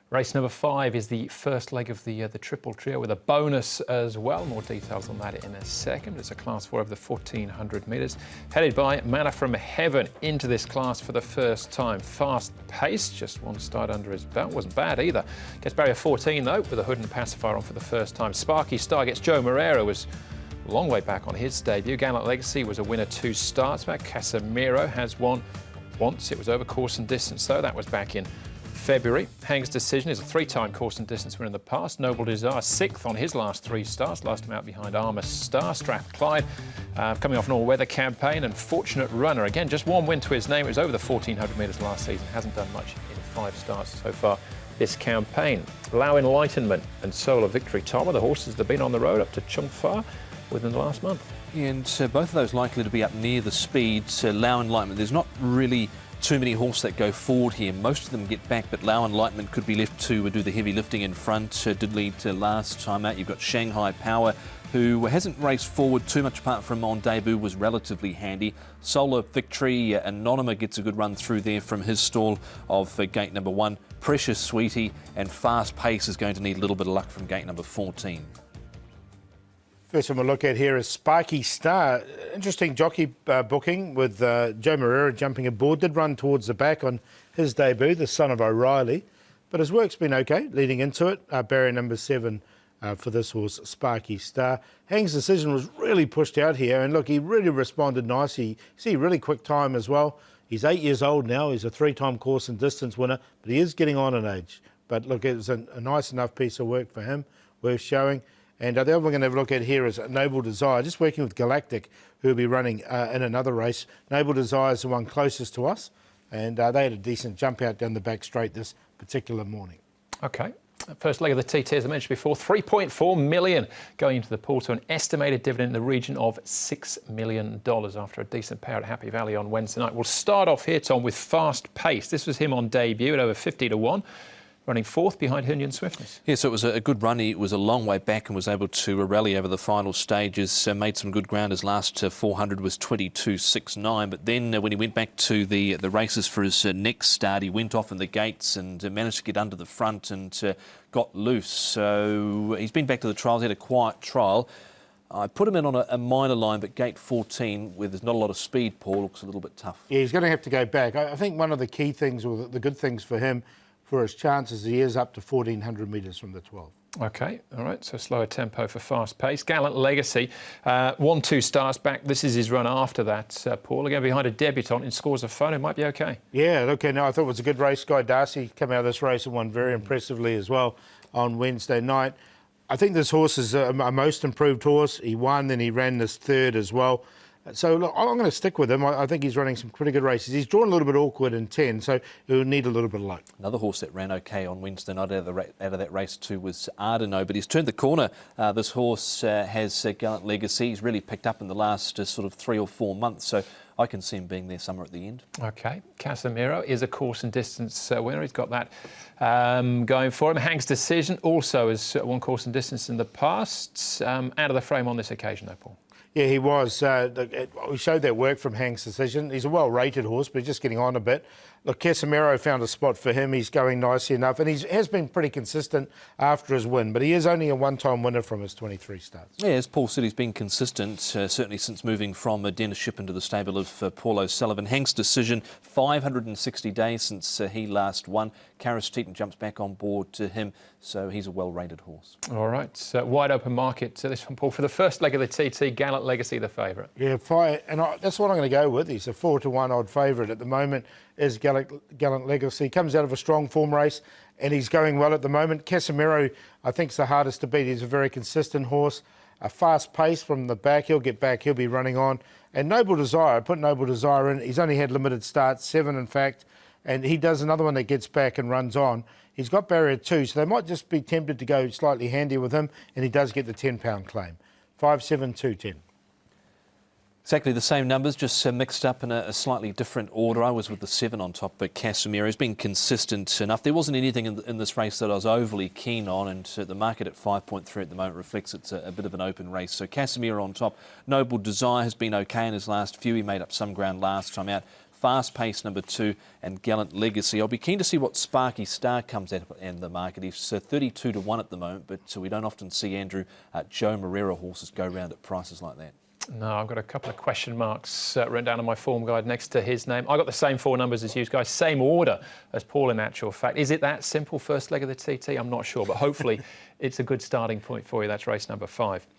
Race number 5 is the first leg of the triple trio with a bonus as well. More details on that in a second. It's a class 4 over the 1400 metres. Headed by Manna from Heaven into this class for the first time. Fast pace, just one start under his belt. Wasn't bad either. Gets barrier 14 though, with a hood and pacifier on for the first time. Sparky Star gets Joe Moreira, was a long way back on his debut. Gallant Legacy was a winner 2 starts back. Casemiro has won once. It was over course and distance though. That was back in February. Hang's Decision is a 3-time course and distance winner in the past. Noble Desire, 6th on his last 3 starts. Last time out behind Armour Star. Strathclyde, coming off an all-weather campaign. And Fortunate Runner, again, just one win to his name. It was over the 1400 metres last season. Hasn't done much in 5 starts so far this campaign. Lao Enlightenment and Solar Victory. Tom are the horses that have been on the road up to Chung Fa within the last month. And both of those likely to be up near the speed. Lao Enlightenment, there's not really too many horses that go forward here. Most of them get back, but Lao Enlightenment could be left to do the heavy lifting in front. Did lead to last time out. You've got Shanghai Power, who hasn't raced forward too much apart from on debut, was relatively handy. Solar Victory, Anonyma gets a good run through there from his stall of gate number 1. Precious Sweetie and Fast Pace is going to need a little bit of luck from gate number 14. First one we'll look at here is Sparky Star. Interesting jockey booking with Joe Moreira jumping aboard. Did run towards the back on his debut, the son of O'Reilly. But his work's been okay leading into it. Barrier number 7 for this horse, Sparky Star. Hang's Decision was really pushed out here. And look, he really responded nicely. You see, really quick time as well. He's 8 years old now. He's a 3-time course and distance winner. But he is getting on in age. But look, it was a nice enough piece of work for him, worth showing. And the other one we're going to have a look at here is Noble Desire, just working with Galactic, who will be running in another race. Noble Desire is the one closest to us, and they had a decent jump out down the back straight this particular morning. Okay. First leg of the TT, as I mentioned before, 3.4 million going into the pool, to an estimated dividend in the region of $6 million after a decent payout at Happy Valley on Wednesday night. We'll start off here, Tom, with Fast Pace. This was him on debut at over 50 to 1. Running 4th behind Hunyan Swiftness. Yeah, so it was a good run. He was a long way back and was able to rally over the final stages. Made some good ground. His last 400 was 22.69. But then when he went back to the races for his next start, he went off in the gates and managed to get under the front and got loose. So he's been back to the trials. He had a quiet trial. I put him in on a minor line, but gate 14, where there's not a lot of speed, Paul, looks a little bit tough. Yeah, he's going to have to go back. I think one of the key things, or the good things for him, for his chances, he is up to 1,400 metres from the 12. Okay, all right, so slower tempo for Fast Pace. Gallant Legacy, 1-2 starts back. This is his run after that, Paul. Again, behind a debutant in Scores of Fun, it might be okay. Yeah, okay, no, I thought it was a good race. Guy Darcy came out of this race and won very impressively as well on Wednesday night. I think this horse is a most improved horse. He won, then he ran this 3rd as well. So, look, I'm going to stick with him. I think he's running some pretty good races. He's drawn a little bit awkward in 10, so he'll need a little bit of luck. Another horse that ran okay on Wednesday night out of that race too was Ardeno, but he's turned the corner. This horse has Gallant Legacy. He's really picked up in the last sort of 3 or 4 months, so I can see him being there somewhere at the end. Okay. Casemiro is a course and distance winner. He's got that going for him. Hang's Decision also has won course and distance in the past. Out of the frame on this occasion, though, Paul. Yeah, he was. We showed that work from Hang's Decision. He's a well-rated horse, but he's just getting on a bit. Look, Casemiro found a spot for him. He's going nicely enough, and he has been pretty consistent after his win, but he is only a 1-time winner from his 23 starts. Yeah, as Paul said, he's been consistent, certainly since moving from Dennis Ship into the stable of Paul O'Sullivan. Hang's Decision, 560 days since he last won. Karis Teaton jumps back on board to him, so he's a well-rated horse. All right, wide open market this one, Paul. For the first leg of the TT, Gallant Legacy, the favourite. Yeah, that's what I'm going to go with. He's a 4 to 1 odd favourite at the moment. Is Gallant Legacy. Comes out of a strong form race and he's going well at the moment. Casemiro, I think, is the hardest to beat. He's a very consistent horse. A fast pace from the back. He'll get back. He'll be running on. And Noble Desire, I put Noble Desire in. He's only had limited starts, 7 in fact. And he does another one that gets back and runs on. He's got barrier 2, so they might just be tempted to go slightly handy with him. And he does get the £10 claim. 5, 7, 2, 10. Exactly the same numbers, just mixed up in a slightly different order. I was with the 7 on top, but Casemiro's been consistent enough. There wasn't anything in this race that I was overly keen on, and the market at 5.3 at the moment reflects it's a bit of an open race. So Casemiro on top. Noble Desire has been okay in his last few. He made up some ground last time out. Fast Pace number 2, and Gallant Legacy. I'll be keen to see what Sparky Star comes at in the market. He's 32 to 1 at the moment, but we don't often see, Andrew, Joe Moreira horses go round at prices like that. No, I've got a couple of question marks written down on my form guide next to his name. I got the same 4 numbers as you guys, same order as Paul in actual fact. Is it that simple, first leg of the TT? I'm not sure, but hopefully it's a good starting point for you. That's race number 5.